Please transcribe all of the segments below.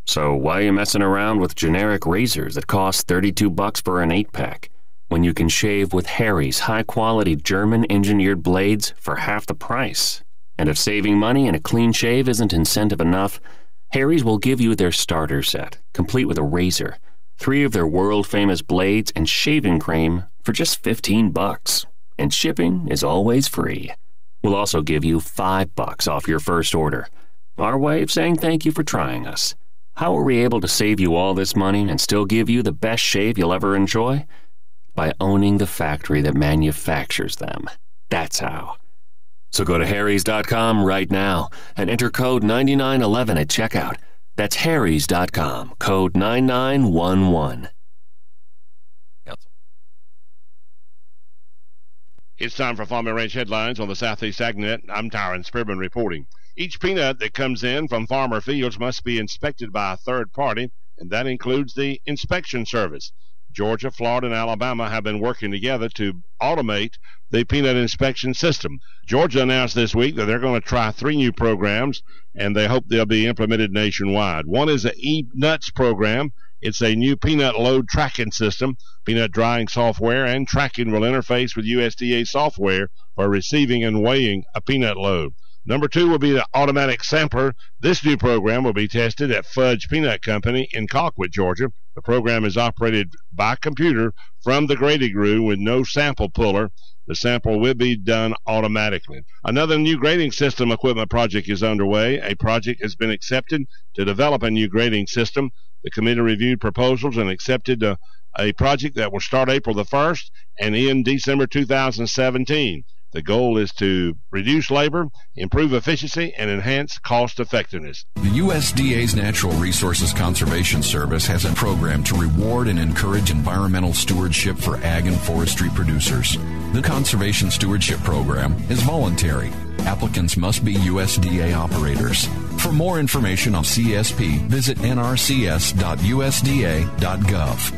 So why are you messing around with generic razors that cost $32 for an 8-pack when you can shave with Harry's high-quality German-engineered blades for half the price? And if saving money and a clean shave isn't incentive enough, Harry's will give you their starter set, complete with a razor, 3 of their world-famous blades, and shaving cream for just $15. And shipping is always free. We'll also give you $5 off your first order. Our way of saying thank you for trying us. How are we able to save you all this money and still give you the best shave you'll ever enjoy? By owning the factory that manufactures them. That's how. So go to harrys.com right now and enter code 9911 at checkout. That's harrys.com, code 9911. It's time for Farm and Ranch headlines on the Southeast AgNet. I'm Tyron Spearman reporting. Each peanut that comes in from farmer fields must be inspected by a third party, and that includes the inspection service. Georgia, Florida, and Alabama have been working together to automate the peanut inspection system. Georgia announced this week that they're going to try 3 new programs, and they hope they'll be implemented nationwide. One is the eNuts program. It's a new peanut load tracking system. Peanut drying software and tracking will interface with USDA software for receiving and weighing a peanut load. Number 2 will be the automatic sampler. This new program will be tested at Fudge Peanut Company in Colquitt, Georgia. The program is operated by computer from the grading room with no sample puller. The sample will be done automatically. Another new grading system equipment project is underway. A project has been accepted to develop a new grading system. The committee reviewed proposals and accepted a project that will start April the 1st and end December 2017. The goal is to reduce labor, improve efficiency, and enhance cost effectiveness. The USDA's Natural Resources Conservation Service has a program to reward and encourage environmental stewardship for ag and forestry producers. The Conservation Stewardship Program is voluntary. Applicants must be USDA operators. For more information on CSP, visit nrcs.usda.gov.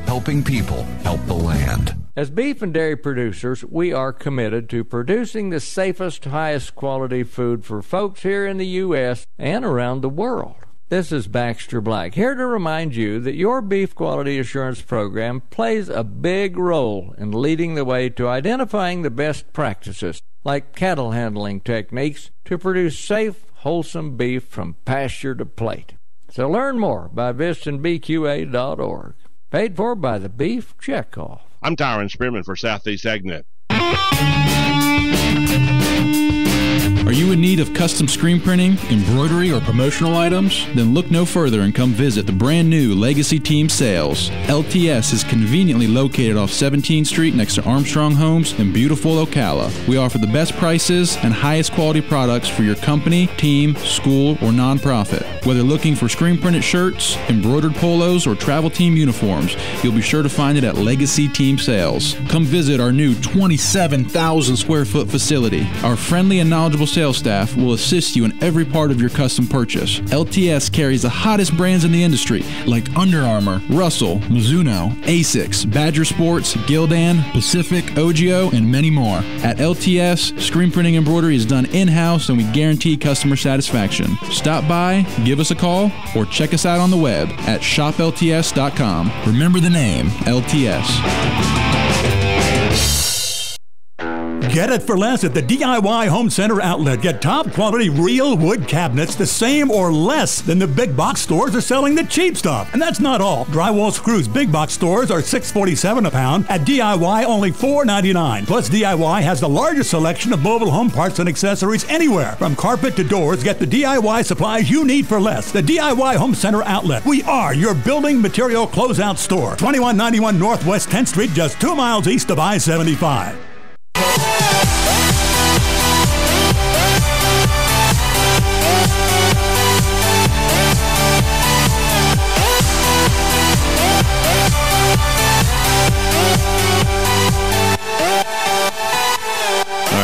Helping people help the land. As beef and dairy producers, we are committed to producing the safest, highest quality food for folks here in the U.S. and around the world. This is Baxter Black, here to remind you that your Beef Quality Assurance Program plays a big role in leading the way to identifying the best practices, like cattle handling techniques, to produce safe, wholesome beef from pasture to plate. So learn more by visiting bqa.org. Paid for by the Beef Checkoff. I'm Tyron Spearman for Southeast AgNet. Are you in need of custom screen printing, embroidery, or promotional items? Then look no further and come visit the brand new Legacy Team Sales. LTS is conveniently located off 17th Street next to Armstrong Homes in beautiful Ocala. We offer the best prices and highest quality products for your company, team, school, or nonprofit. Whether looking for screen printed shirts, embroidered polos, or travel team uniforms, you'll be sure to find it at Legacy Team Sales. Come visit our new 27,000 square foot facility. Our friendly and knowledgeable sales staff will assist you in every part of your custom purchase. LTS carries the hottest brands in the industry like Under Armour, Russell, Mizuno, Asics, Badger Sports, Gildan, Pacific, Ogio, and many more. At LTS, screen printing embroidery is done in-house and we guarantee customer satisfaction. Stop by, give us a call, or check us out on the web at shoplts.com. Remember the name, LTS. Get it for less at the DIY Home Center outlet. Get top quality real wood cabinets the same or less than the big box stores are selling the cheap stuff. And that's not all. Drywall screws big box stores are $6.47 a pound. At DIY only $4.99. Plus DIY has the largest selection of mobile home parts and accessories anywhere. From carpet to doors, get the DIY supplies you need for less. The DIY Home Center outlet. We are your building material closeout store. 2191 Northwest 10th Street, just 2 miles east of I-75.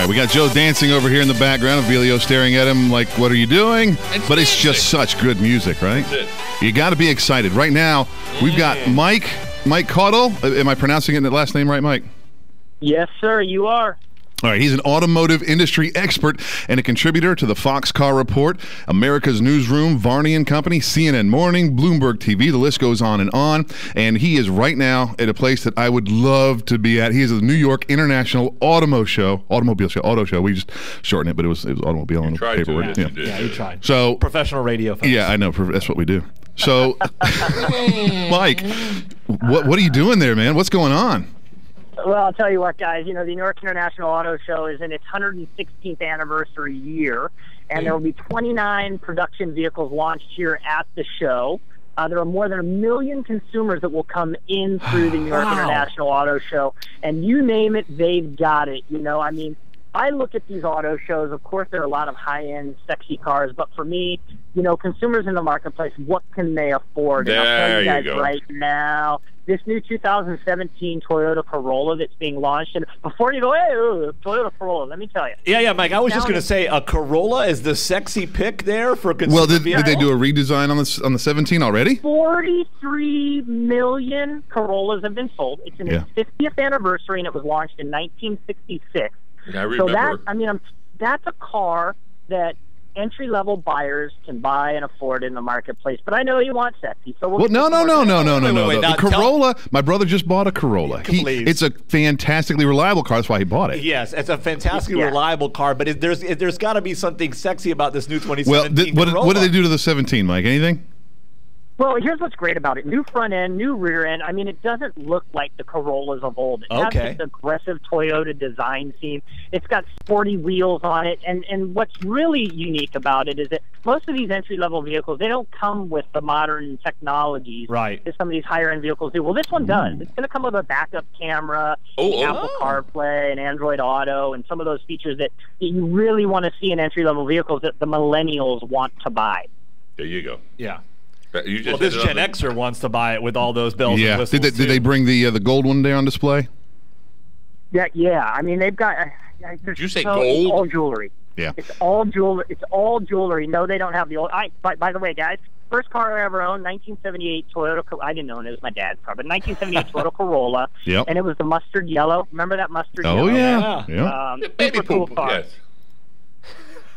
We got Joe dancing over here in the background, Avelio staring at him like, what are you doing? But it's just such good music, right? You got to be excited. Right now, we've got Mike Caudill. Am I pronouncing it in the last name right, Mike? Yes, sir, you are. All right, he's an automotive industry expert and a contributor to the Fox Car Report, America's Newsroom, Varney and Company, CNN Morning, Bloomberg TV. The list goes on. And he is right now at a place that I would love to be at. He is at the New York International Auto Show. We just shortened it, but it was automobile on the paperwork. Yeah, you tried. So professional radio. Folks. Yeah, I know. That's what we do. So, Mike, what are you doing there, man? What's going on? Well, I'll tell you what, guys. You know, the New York International Auto Show is in its 116th anniversary year, and there will be 29 production vehicles launched here at the show. There are more than 1 million consumers that will come in through the New York International Auto Show, and you name it, they've got it. You know, I mean, I look at these auto shows. Of course, there are a lot of high-end, sexy cars, but for me, you know, consumers in the marketplace, what can they afford? And I'll tell you guys right now, this new 2017 Toyota Corolla that's being launched, and before you go, hey, Toyota Corolla, let me tell you. Yeah, Mike, I was just going to say, a Corolla is the sexy pick there for consumer. Well, did they do a redesign on the 17 already? 43 million Corollas have been sold. It's in its 50th anniversary, and it was launched in 1966. I remember. So that's a car that entry-level buyers can buy and afford in the marketplace. But I know you want sexy, so no. The Corolla. My brother just bought a Corolla. It's a fantastically reliable car. That's why he bought it. Yes, it's a fantastically reliable car. But there's got to be something sexy about this new 2017 Corolla. What did they do to the 17, Mike? Anything? Well, here's what's great about it. New front end, new rear end. I mean, it doesn't look like the Corollas of old. It has this aggressive Toyota design theme. It's got sporty wheels on it. And what's really unique about it is that most of these entry-level vehicles, they don't come with the modern technologies that some of these higher-end vehicles do. Well, this one does. It's going to come with a backup camera, Apple CarPlay, and Android Auto, and some of those features that you really want to see in entry-level vehicles that the millennials want to buy. There you go. Yeah. Well, this Gen Xer wants to buy it with all those bells and whistles. Did they bring the gold one there on display? Yeah. I mean, they've got. Did you say gold? All jewelry. Yeah. It's all jewelry. No, they don't have the old. By the way, guys, first car I ever owned, 1978 Toyota. I didn't own it. It was my dad's car, but 1978 Toyota Corolla. Yep. And it was the mustard yellow. Remember that mustard yellow? Oh yeah. Baby super cool poop. car. Yes.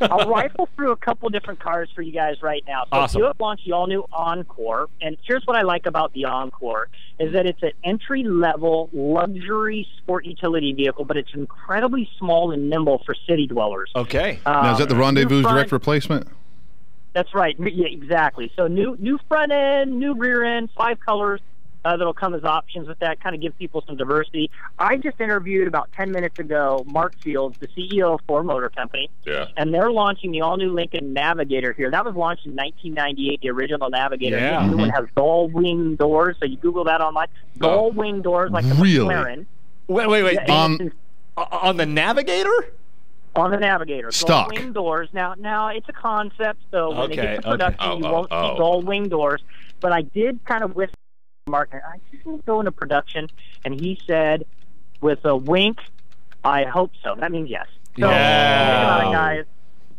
I'll rifle through a couple different cars for you guys right now. So awesome. Buick launched the all-new Encore, and here's what I like about the Encore, is that it's an entry-level luxury sport utility vehicle, but it's incredibly small and nimble for city dwellers. Okay. Now, is that the Rendezvous direct replacement? That's right. Yeah, exactly. So new front end, new rear end, 5 colors. That'll come as options with that, kind of give people some diversity. I just interviewed about 10 minutes ago Mark Fields, the CEO of Ford Motor Company, and they're launching the all-new Lincoln Navigator here. That was launched in 1998, the original Navigator. Yeah. The new one has gull-wing doors, so you Google that online. Gull-wing doors like the McLaren. Wait. Yeah, on the Navigator? On the Navigator. Stock. Gull-wing doors. Now, it's a concept, so when they get to production, you won't see oh. gull-wing doors. But I did kind of whisper Mark, I just want to go into production, and he said, with a wink, I hope so. That means yes. So, think about it, guys.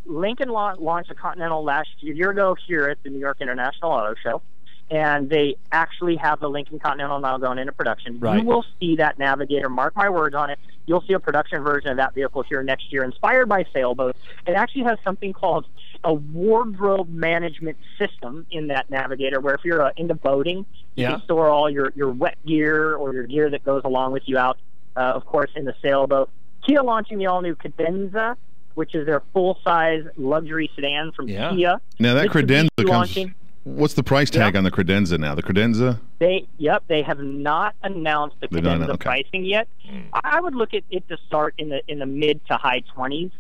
Lincoln launched a Continental last year ago here at the New York International Auto Show, and they actually have the Lincoln Continental now going into production. Right. You will see that Navigator, mark my words on it, you'll see a production version of that vehicle here next year, inspired by sailboats. It actually has something called a wardrobe management system in that Navigator, where if you're into boating, you can store all your wet gear or your gear that goes along with you out, of course, in the sailboat. Kia launching the all-new Cadenza, which is their full-size luxury sedan from Kia. Now, that Mitsubishi Credenza comes... What's the price tag on the Credenza now? The Credenza? They have not announced the Credenza pricing yet. I would look at it to start in the mid to high 20s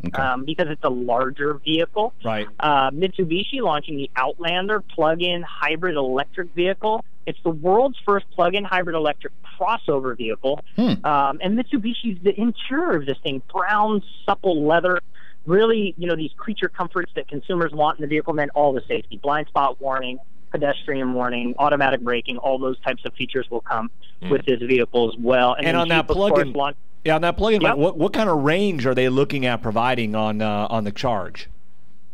because it's a larger vehicle. Right. Mitsubishi launching the Outlander plug-in hybrid electric vehicle. It's the world's first plug-in hybrid electric crossover vehicle. And Mitsubishi's the interior of this thing, brown, supple leather. Really, these creature comforts that consumers want in the vehicle, and then all the safety, blind spot warning, pedestrian warning, automatic braking, all those types of features will come with this vehicle as well. And on that plug-in, what kind of range are they looking at providing on the Charge?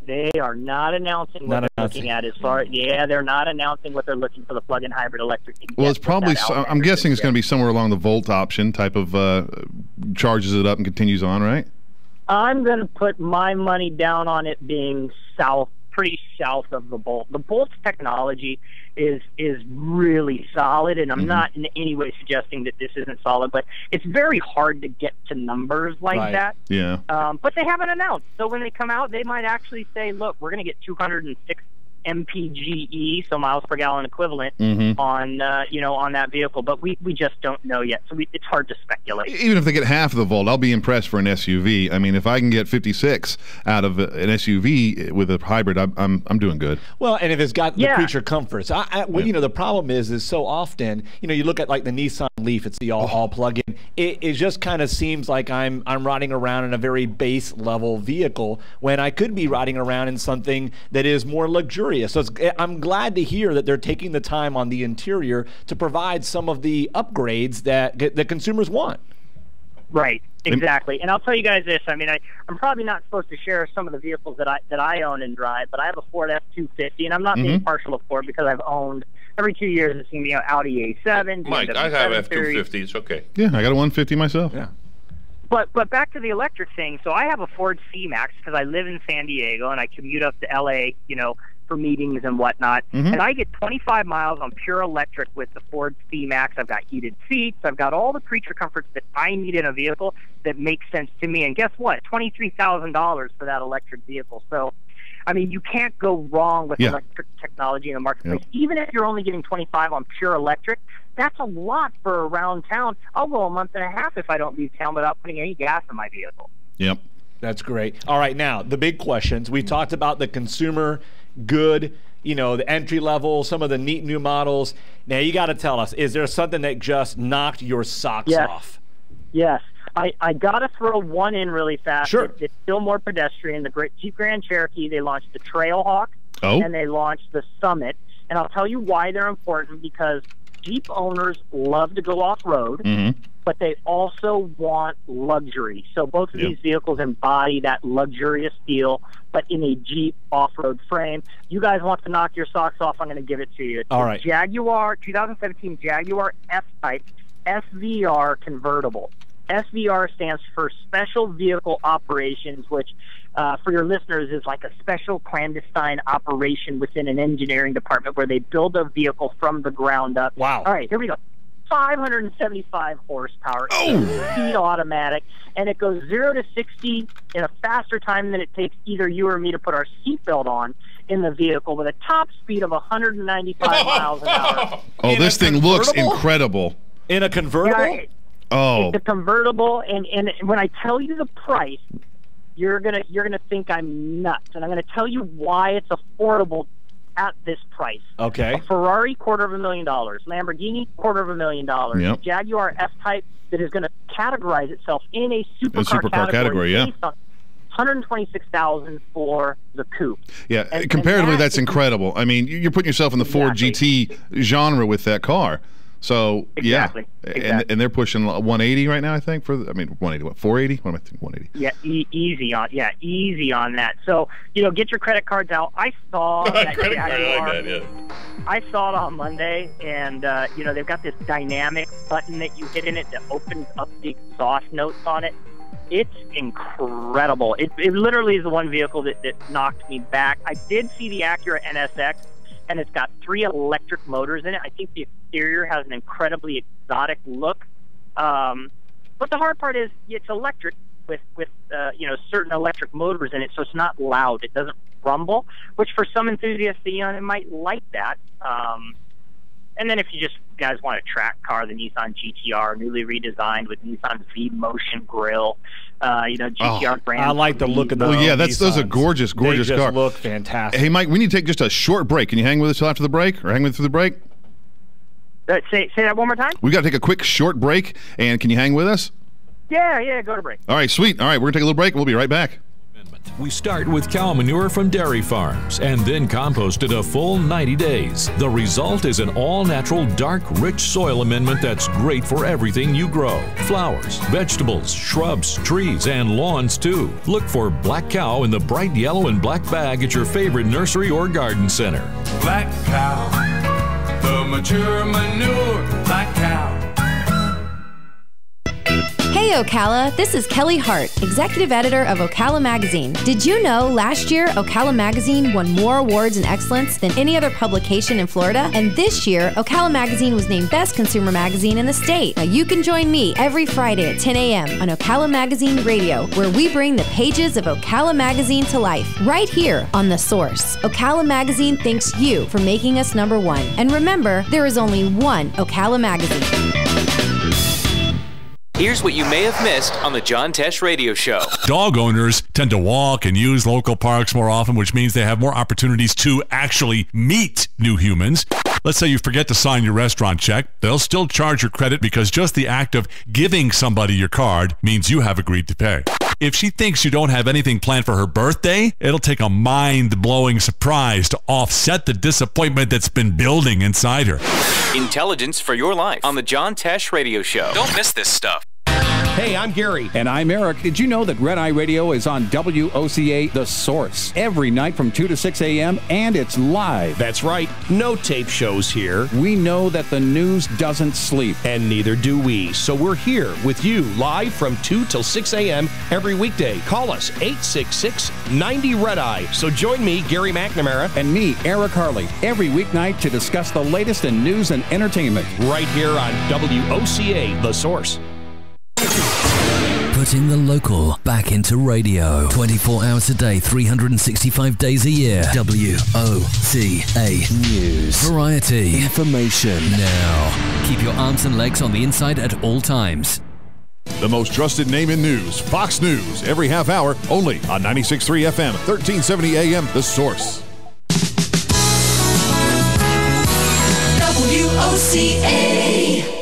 They are not announcing what they're looking at as far. They're not announcing what they're looking for the plug-in hybrid electric. Well, it's probably. I'm guessing it's going to be somewhere along the Volt option type of charges it up and continues on, right? I'm going to put my money down on it being pretty south of the Bolt. The Bolt's technology is really solid, and I'm not in any way suggesting that this isn't solid, but it's very hard to get to numbers like that. Yeah. But they haven't announced. So when they come out, they might actually say, look, we're going to get 206 mpge, so miles per gallon equivalent, on on that vehicle, but we just don't know yet, so it's hard to speculate. Even if they get half of the Volt, I'll be impressed for an SUV. I mean, if I can get 56 out of an SUV with a hybrid, I'm doing good. Well, and if it's got the creature comforts, the problem is so often, you look at like the Nissan Leaf, it's the all plug-in. It just kind of seems like I'm riding around in a very base level vehicle when I could be riding around in something that is more luxurious. So I'm glad to hear that they're taking the time on the interior to provide some of the upgrades that the consumers want. Right, exactly. And I'll tell you guys this. I mean, I'm probably not supposed to share some of the vehicles that I own and drive, but I have a Ford F-250, and I'm not being partial to Ford because I've owned every 2 years. It's going to be Audi A7. Mike, I have F-250. It's okay. Yeah, I got a 150 myself. Yeah. But back to the electric thing. So I have a Ford C-Max because I live in San Diego and I commute up to LA, for meetings and whatnot. And I get 25 miles on pure electric with the Ford C-Max. I've got heated seats. I've got all the creature comforts that I need in a vehicle that makes sense to me. And guess what? $23,000 for that electric vehicle. So, I mean, you can't go wrong with electric technology in the marketplace. Even if you're only getting 25 on pure electric, that's a lot for around town. I'll go a month and a half if I don't leave town without putting any gas in my vehicle. Yep. That's great. All right, now, the big questions. We talked about the consumer good, the entry level, some of the neat new models. Now, you got to tell us, is there something that just knocked your socks off? Yes. I got to throw one in really fast. Sure. It's still more pedestrian. The Jeep Grand Cherokee, they launched the Trailhawk, and they launched the Summit. And I'll tell you why they're important, because Jeep owners love to go off-road, but they also want luxury. So both of these vehicles embody that luxurious feel, but in a Jeep off-road frame. You guys want to knock your socks off, I'm going to give it to you. It's all right. Jaguar, 2017 Jaguar F-Type SVR convertible. SVR stands for Special Vehicle Operations, which for your listeners is like a special clandestine operation within an engineering department where they build a vehicle from the ground up. Wow. All right, here we go. 575 horsepower, 8-speed automatic, and it goes 0 to 60 in a faster time than it takes either you or me to put our seatbelt on in the vehicle, with a top speed of 195 miles an hour. Oh, this thing looks incredible. In a convertible? It's a convertible, and when I tell you the price, you're gonna think I'm nuts, and I'm gonna tell you why it's affordable at this price. Okay. A Ferrari, $250,000. Lamborghini, $250,000. Yep. Jaguar F-Type that is going to categorize itself in a supercar category, yeah. $126,000 for the coupe. Yeah, and comparatively, that's incredible. I mean, you're putting yourself in the Ford GT genre with that car. So, Exactly. And they're pushing 180 right now, I think. 180, what, 480? What am I thinking, 180? Yeah, easy on that. So, get your credit cards out. I saw that Jaguar. I saw it on Monday, and, they've got this dynamic button that you hit in it that opens up the exhaust notes on it. It's incredible. It literally is the one vehicle that knocked me back. I did see the Acura NSX, and it's got 3 electric motors in it. I think the exterior has an incredibly exotic look. But the hard part is it's electric with certain electric motors in it, so it's not loud. It doesn't rumble, which for some enthusiasts, it might like that. And then if you guys want a track car, the Nissan GTR, newly redesigned with Nissan V-Motion grille, GTR brand. I like the look of those. Well, yeah, those are gorgeous they just cars. Look fantastic. Hey, Mike, we need to take just a short break. Can you hang with us till after the break, or hang with us through the break? Say that one more time. We got to take a quick short break, and can you hang with us? Yeah, go to break. All right, sweet. All right, we're gonna take a little break, and we'll be right back. We start with cow manure from dairy farms and then compost it a full 90 days. The result is an all-natural, dark, rich soil amendment that's great for everything you grow. Flowers, vegetables, shrubs, trees, and lawns too. Look for Black Cow in the bright yellow and black bag at your favorite nursery or garden center. Black Cow, the mature manure, Black Cow. Hey Hey Ocala, this is Kelly Hart, Executive Editor of Ocala Magazine. Did you know last year Ocala Magazine won more awards in excellence than any other publication in Florida? And this year, Ocala Magazine was named Best Consumer Magazine in the state. Now you can join me every Friday at 10 a.m. on Ocala Magazine Radio, where we bring the pages of Ocala Magazine to life, right here on The Source. Ocala Magazine thanks you for making us #1. And remember, there is only one Ocala Magazine. Here's what you may have missed on the John Tesh Radio Show. Dog owners tend to walk and use local parks more often, which means they have more opportunities to actually meet new humans. Let's say you forget to sign your restaurant check. They'll still charge your credit because just the act of giving somebody your card means you have agreed to pay. If she thinks you don't have anything planned for her birthday, it'll take a mind-blowing surprise to offset the disappointment that's been building inside her. Intelligence for your life on the John Tesh Radio Show. Don't miss this stuff. Hey, I'm Gary. And I'm Eric. Did you know that Red Eye Radio is on WOCA The Source every night from 2 to 6 a.m. and it's live? That's right. No tape shows here. We know that the news doesn't sleep. And neither do we. So we're here with you live from 2 till 6 a.m. every weekday. Call us 866-90-RED-EYE. So join me, Gary McNamara. And me, Eric Harley, every weeknight to discuss the latest in news and entertainment. Right here on WOCA The Source. Putting the local back into radio. 24 hours a day, 365 days a year. WOCA News. Variety. Information. Now. Keep your arms and legs on the inside at all times. The most trusted name in news, Fox News, every half hour, only on 96.3 FM, 1370 AM, The Source. WOCA.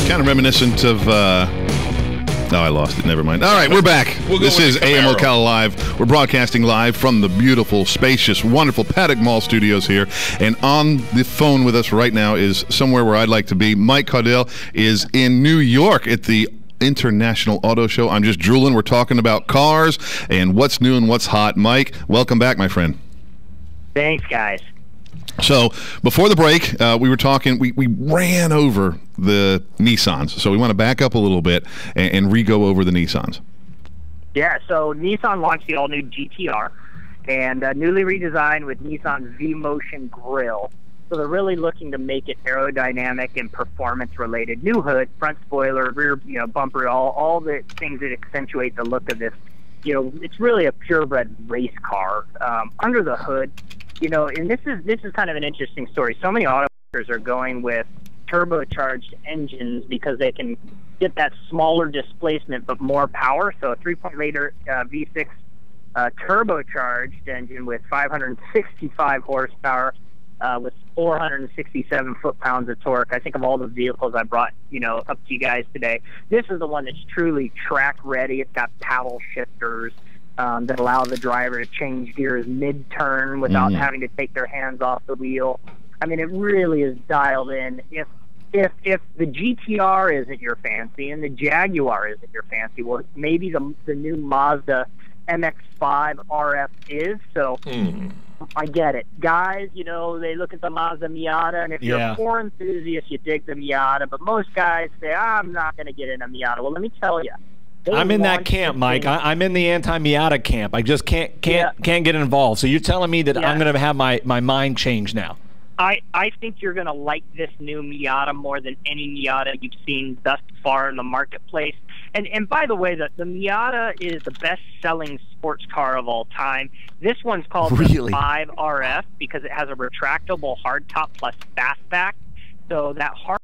Kind of reminiscent of, I lost it. Never mind. All right, we're back. This is AM Ocala Live. We're broadcasting live from the beautiful, spacious, wonderful Paddock Mall studios here. And on the phone with us right now is somewhere where I'd like to be. Mike Caudill is in New York at the International Auto Show. I'm just drooling. We're talking about cars and what's new and what's hot. Mike, welcome back, my friend. Thanks, guys. So before the break, we were talking, we ran over the Nissans. So we want to back up a little bit and re-go over the Nissans. Yeah, so Nissan launched the all-new GTR and newly redesigned with Nissan V-Motion grille. So they're really looking to make it aerodynamic and performance-related. New hood, front spoiler, rear bumper, all the things that accentuate the look of this. It's really a purebred race car. Under the hood, and this is kind of an interesting story. So many automakers are going with turbocharged engines because they can get that smaller displacement but more power. So a 3.8-liter V6 turbocharged engine with 565 horsepower with 467 foot-pounds of torque. I think of all the vehicles I brought, up to you guys today, this is the one that's truly track-ready. It's got paddle shifters that allow the driver to change gears mid-turn without having to take their hands off the wheel. I mean, it really is dialed in. If the GTR isn't your fancy and the Jaguar isn't your fancy, well, maybe the new Mazda MX-5 RF is. So I get it. Guys, they look at the Mazda Miata, and if you're a car enthusiast, you dig the Miata. But most guys say, I'm not going to get in a Miata. Well, let me tell you. I'm in that camp, Mike. I'm in the anti-Miata camp. I just can't get involved. So you're telling me that I'm going to have my mind change now? I think you're going to like this new Miata more than any Miata you've seen thus far in the marketplace. And by the way, the Miata is the best-selling sports car of all time. This one's called the 5 RF because it has a retractable hardtop plus fastback. So that hard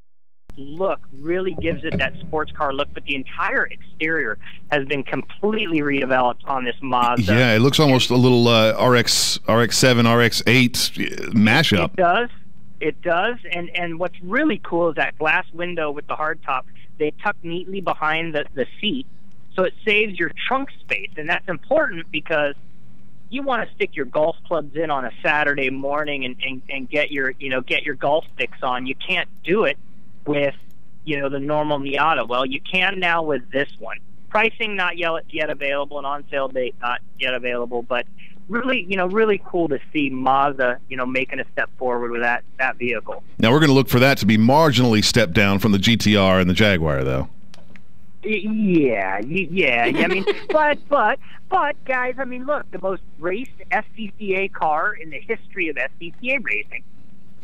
look really gives it that sports car look, but the entire exterior has been completely redeveloped on this Mazda. Yeah, it looks almost a little RX-7, RX-8 mashup. It does. And what's really cool is that glass window with the hardtop. They tuck neatly behind the seat, so it saves your trunk space, and that's important because you want to stick your golf clubs in on a Saturday morning and get your golf fix on. You can't do it with the normal Miata. Well, you can now with this one. Pricing not yet available, and on sale date not yet available, but really, really cool to see Mazda, making a step forward with that vehicle. Now we're going to look for that to be marginally stepped down from the GTR and the Jaguar, though. Yeah. I mean, but guys, I mean, look, the most raced SCCA car in the history of SCCA racing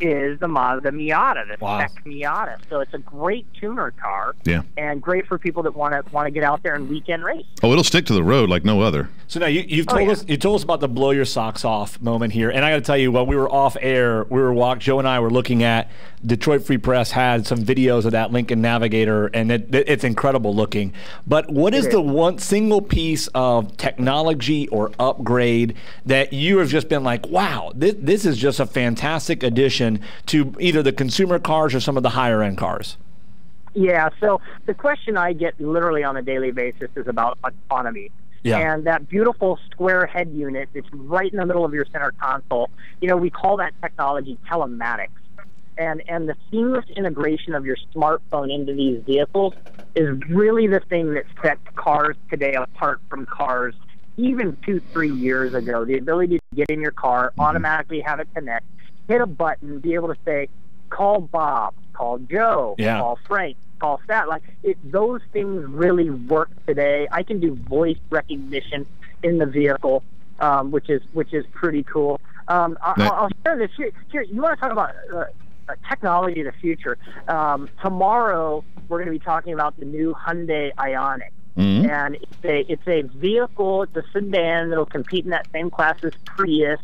is the Mazda Miata, the Spec Miata. So it's a great tuner car, and great for people that want to get out there and weekend race. Oh, it'll stick to the road like no other. So now you told us about the blow your socks off moment here, and I got to tell you, while we were off air, Joe and I were looking at Detroit Free Press had some videos of that Lincoln Navigator, and it's incredible looking. But what is the one single piece of technology or upgrade that you have just been like, wow, this is just a fantastic addition to either the consumer cars or some of the higher end cars? Yeah, so the question I get literally on a daily basis is about autonomy. Yeah. And that beautiful square head unit that's right in the middle of your center console, we call that technology telematics. And the seamless integration of your smartphone into these vehicles is really the thing that sets cars today apart from cars even 2-3 years ago. The ability to get in your car, automatically have it connect, hit a button, be able to say, call Bob, call Joe, call Frank, call Stat. Those things really work today. I can do voice recognition in the vehicle, which is pretty cool. I'll share this here. You want to talk about technology of the future? Tomorrow we're going to be talking about the new Hyundai Ioniq. And it's a vehicle, it's a sedan that'll compete in that same class as Prius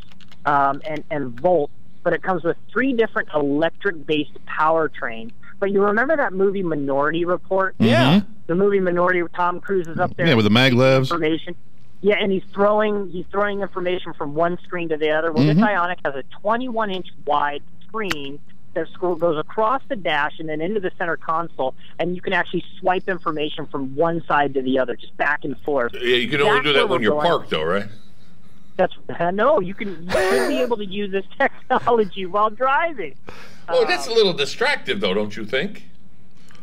and Volt. But it comes with 3 different electric-based powertrains. But you remember that movie Minority Report? Yeah. The movie Minority, with Tom Cruise is up there. Yeah, with the maglevs. Information. Yeah, and he's throwing information from one screen to the other. Well, this Ioniq has a 21-inch wide screen that goes across the dash and then into the center console, and you can actually swipe information from one side to the other, just back and forth. Yeah, you can only do that when you're parked, though, right? No, you should be able to use this technology while driving. Well, that's a little distractive, though, don't you think?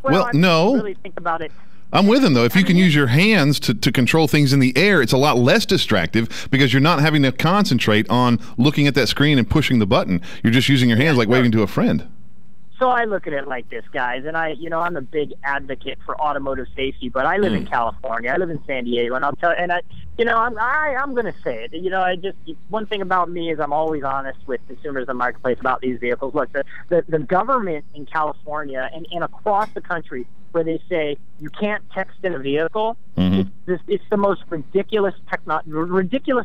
Well, no. Really think about it. I'm with him, though. If you can use your hands to control things in the air, it's a lot less distractive because you're not having to concentrate on looking at that screen and pushing the button. You're just using your hands like waving to a friend. So I look at it like this, guys, and I'm a big advocate for automotive safety, but I live in California. I live in San Diego, and I'm going to say it. One thing about me is I'm always honest with consumers in the marketplace about these vehicles. Look, the government in California and across the country, where they say you can't text in a vehicle, it's the most ridiculous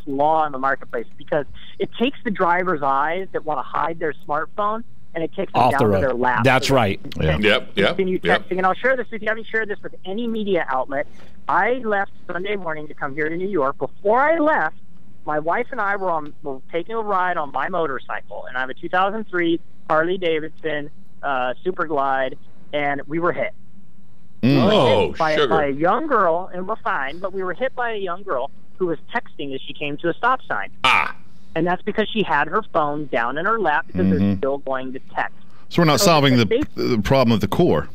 law in the marketplace, because it takes the driver's eyes that want to hide their smartphone, and it takes them off down the road. To their lap. That's right. Continue texting. And I'll share this with you. I haven't shared this with any media outlet. I left Sunday morning to come here to New York. Before I left, my wife and I were taking a ride on my motorcycle, and I have a 2003 Harley Davidson Super Glide, and we were hit. By a young girl, and we're fine, but we were hit by a young girl who was texting as she came to a stop sign. And that's because she had her phone down in her lap because they're still going to text. So we're not solving the problem at the core.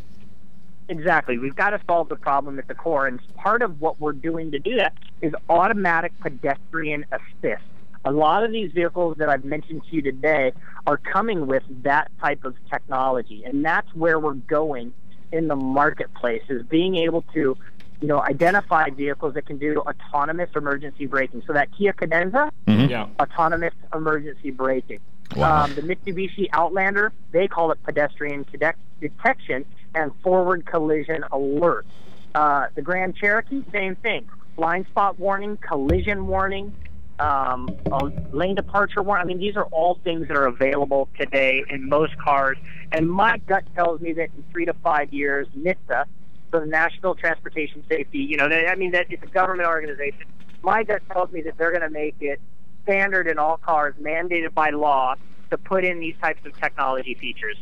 Exactly. We've got to solve the problem at the core. And part of what we're doing to do that is automatic pedestrian assist. A lot of these vehicles that I've mentioned to you today are coming with that type of technology. And that's where we're going in the marketplace, is being able to identify vehicles that can do autonomous emergency braking. So that Kia Cadenza, autonomous emergency braking. Wow. The Mitsubishi Outlander, they call it pedestrian detection and forward collision alert. The Grand Cherokee, same thing. Blind spot warning, collision warning, lane departure warning. I mean, these are all things that are available today in most cars. And my gut tells me that in 3 to 5 years, NHTSA, the National Transportation Safety, that it's a government organization. My gut tells me that they're going to make it standard in all cars, mandated by law, to put in these types of technology features.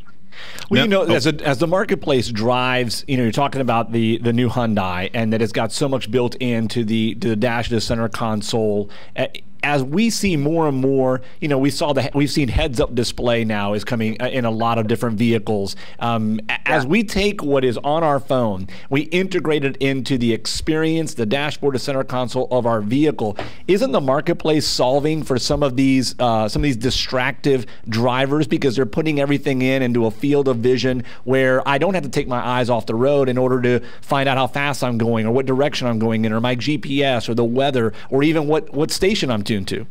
Well, as the marketplace drives, you're talking about the new Hyundai, and that it's got so much built into the dash, the center console. as we see more and more, we've seen heads-up display now is coming in a lot of different vehicles. As we take what is on our phone, we integrate it into the experience, the dashboard, the center console of our vehicle. Isn't the marketplace solving for some of these distractive drivers because they're putting everything into a field of vision where I don't have to take my eyes off the road in order to find out how fast I'm going or what direction I'm going in or my GPS or the weather or even what station I'm tuned to?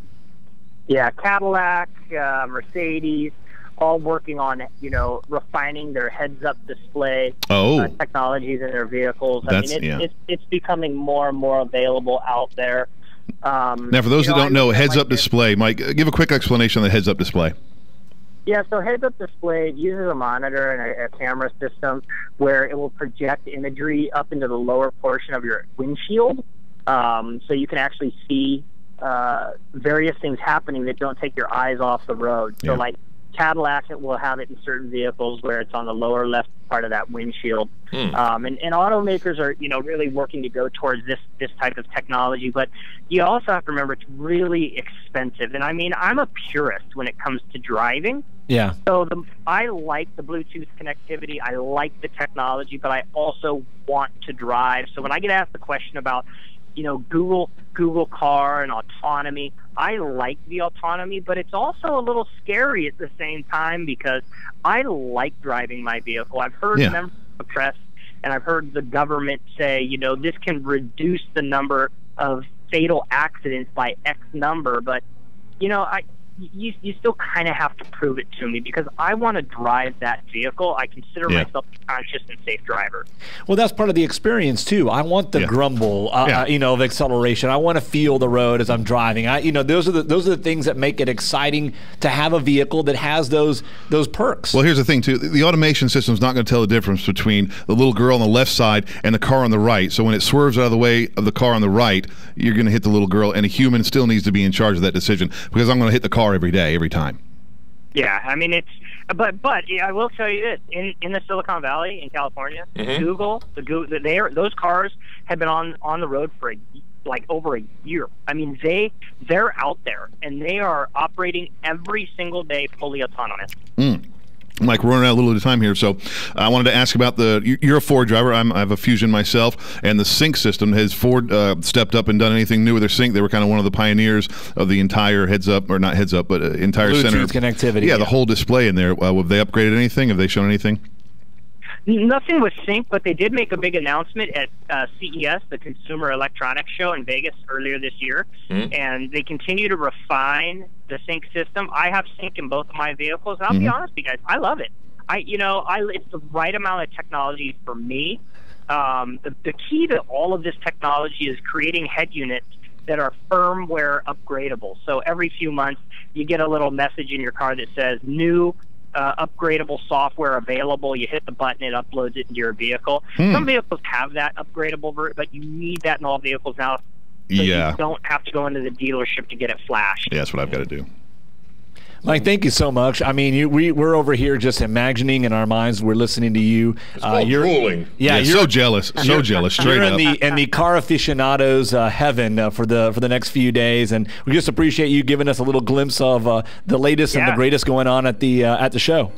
Yeah, Cadillac, Mercedes, all working on, refining their heads-up display technologies in their vehicles. It's becoming more and more available out there. Now, for those that don't know, heads-up display, Mike, give a quick explanation on the heads-up display. Yeah, so heads-up display uses a monitor and a camera system where it will project imagery up into the lower portion of your windshield, so you can actually see various things happening that don't take your eyes off the road. So, like Cadillac, it will have it in certain vehicles where it's on the lower left part of that windshield. And automakers are, really working to go towards this type of technology. But you also have to remember it's really expensive. And I'm a purist when it comes to driving. Yeah. So I like the Bluetooth connectivity. I like the technology, but I also want to drive. So when I get asked the question about, Google Car and autonomy, I like the autonomy, but it's also a little scary at the same time because I like driving my vehicle. I've heard members of the press and I've heard the government say, this can reduce the number of fatal accidents by X number, but, you still kind of have to prove it to me because I want to drive that vehicle. I consider myself a conscious and safe driver. Well, that's part of the experience too. I want the grumble, of acceleration. I want to feel the road as I'm driving. Those are the things that make it exciting to have a vehicle that has those perks. Well, here's the thing too: the automation system is not going to tell the difference between the little girl on the left side and the car on the right. So when it swerves out of the way of the car on the right, you're going to hit the little girl, and a human still needs to be in charge of that decision because I'm going to hit the car every day, every time. Yeah, it's but I will tell you this: in the Silicon Valley in California, those cars have been on the road for over a year. They're out there and they are operating every single day fully autonomous. Mike, we're running out a little bit of time here, so I wanted to ask about you're a Ford driver. I have a Fusion myself, and the sync system. Has Ford stepped up and done anything new with their sync? They were kind of one of the pioneers of the entire heads-up, or not heads-up, but entire Bluetooth center connectivity. Yeah, the whole display in there. Have they upgraded anything? Have they shown anything? Nothing with sync, but they did make a big announcement at CES, the Consumer Electronics Show in Vegas earlier this year, and they continue to refine the sync system. I have sync in both of my vehicles, and I'll be honest with you guys, I love it. It's the right amount of technology for me. The key to all of this technology is creating head units that are firmware upgradable. So every few months, you get a little message in your car that says new upgradable software available. You hit the button, it uploads it into your vehicle. Some vehicles have that upgradable, but you need that in all vehicles now. So you don't have to go into the dealership to get it flashed. Yeah, that's what I've got to do. Mike, thank you so much. We're over here just imagining in our minds. We're listening to you. You're drooling. Yeah, you're so jealous. So jealous. Straight up. You're in the car aficionados heaven for the next few days, and we just appreciate you giving us a little glimpse of the latest and the greatest going on at the show.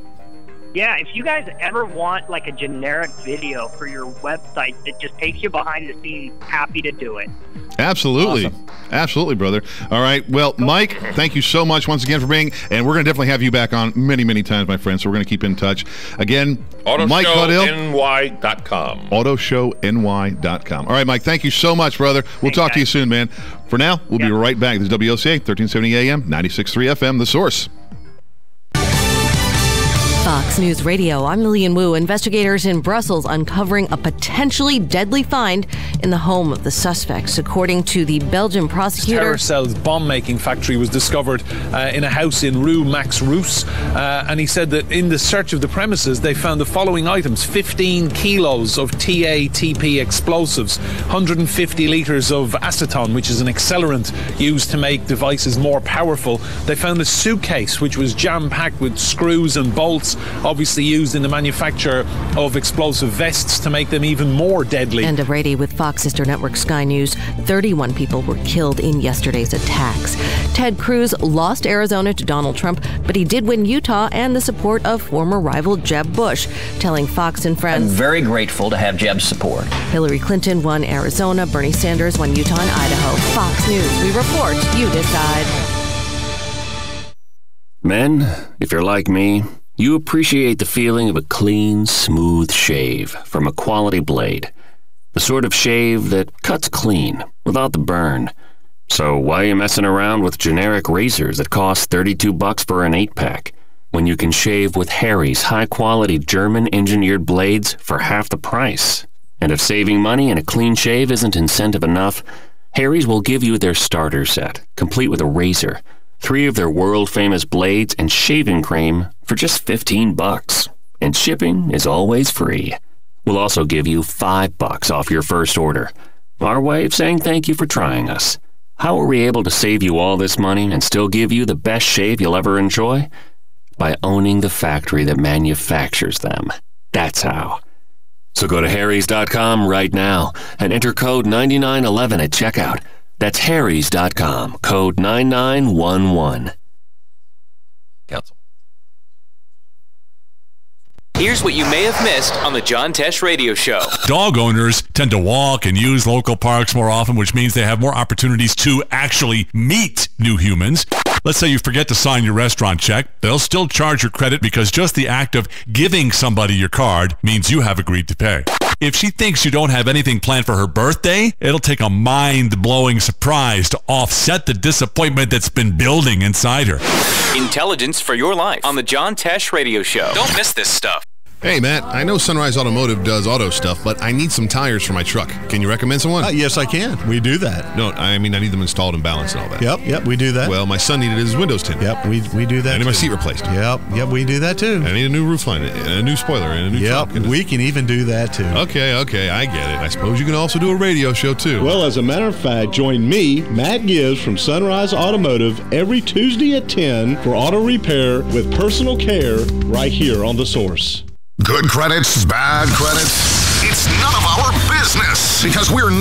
Yeah, if you guys ever want a generic video for your website that just takes you behind the scenes, happy to do it. Absolutely. Awesome. Absolutely, brother. All right. Well, Mike, thank you so much once again for being, and we're going to definitely have you back on many, many times, my friend, so we're going to keep in touch. Again, Mike Caudill. AutoShowNY.com. AutoShowNY.com. All right, Mike, thank you so much, brother. We'll talk to you soon, man. For now, we'll be right back. This is WOCA, 1370 AM, 96.3 FM, The Source. Fox News Radio, I'm Lillian Wu. Investigators in Brussels uncovering a potentially deadly find in the home of the suspects. According to the Belgian prosecutor, Terracell's bomb-making factory was discovered in a house in Rue Max Rousse, and he said that in the search of the premises they found the following items: 15 kilos of TATP explosives, 150 litres of acetone, which is an accelerant used to make devices more powerful. They found a suitcase which was jam-packed with screws and bolts, obviously used in the manufacture of explosive vests to make them even more deadly. And a Brady with Fox sister network Sky News. 31 people were killed in yesterday's attacks. Ted Cruz lost Arizona to Donald Trump, but he did win Utah and the support of former rival Jeb Bush, telling Fox and Friends, I'm very grateful to have Jeb's support. Hillary Clinton won Arizona, Bernie Sanders won Utah and Idaho. Fox News, we report, you decide. Men, if you're like me, you appreciate the feeling of a clean, smooth shave from a quality blade. The sort of shave that cuts clean, without the burn. So why are you messing around with generic razors that cost $32 for an 8-pack, when you can shave with Harry's high-quality German-engineered blades for half the price? And if saving money and a clean shave isn't incentive enough, Harry's will give you their starter set, complete with a razor, 3 of their world-famous blades, and shaving cream for just $15. And shipping is always free. We'll also give you $5 off your first order. Our way of saying thank you for trying us. How are we able to save you all this money and still give you the best shave you'll ever enjoy? By owning the factory that manufactures them. That's how. So go to harrys.com right now and enter code 9911 at checkout. That's harrys.com, code 9911. Council. Here's what you may have missed on the John Tesh Radio Show. Dog owners tend to walk and use local parks more often, which means they have more opportunities to actually meet new humans. Let's say you forget to sign your restaurant check. They'll still charge your credit because just the act of giving somebody your card means you have agreed to pay. If she thinks you don't have anything planned for her birthday, it'll take a mind-blowing surprise to offset the disappointment that's been building inside her. Intelligence for your life on the John Tesh Radio Show. Don't miss this stuff. Hey, Matt, I know Sunrise Automotive does auto stuff, but I need some tires for my truck. Can you recommend someone? Yes, I can. We do that. No, I mean, I need them installed and balanced and all that. Yep, we do that. Well, my son needed his windows tinted. Yep, we do that. I need my seat replaced. Yep, we do that too. I need a new roof line, and a new spoiler, and a new truck. Yep, we can even do that too. Okay, I get it. I suppose you can also do a radio show too. Well, as a matter of fact, join me, Matt Gibbs from Sunrise Automotive, every Tuesday at 10 for auto repair with personal care right here on The Source. Good credits, bad credits, it's none of our business because we're